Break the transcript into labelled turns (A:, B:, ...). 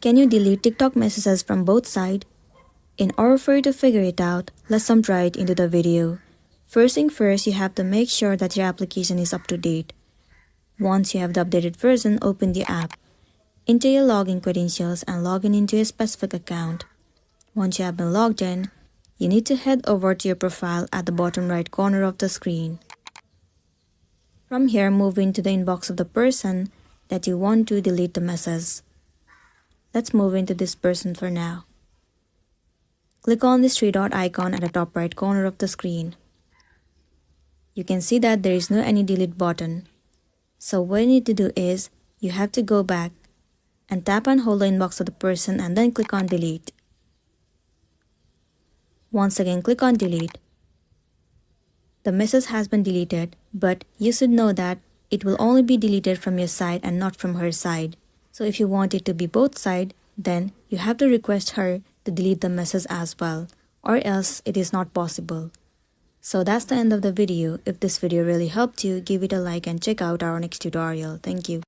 A: Can you delete TikTok messages from both sides? In order for you to figure it out, let's jump right into the video. First thing first, you have to make sure that your application is up to date. Once you have the updated version, open the app. Enter your login credentials and log in into a specific account. Once you have been logged in, you need to head over to your profile at the bottom right corner of the screen. From here, move into the inbox of the person that you want to delete the message. Let's move into this person for now. Click on this three dot icon at the top right corner of the screen. You can see that there is no any delete button. So what you need to do is, you have to go back and tap and hold the inbox of the person and then click on delete. Once again, click on delete. The message has been deleted, but you should know that it will only be deleted from your side and not from her side. So if you want it to be both sides, then you have to request her to delete the message as well, or else it is not possible. So that's the end of the video. If this video really helped you, give it a like and check out our next tutorial. Thank you.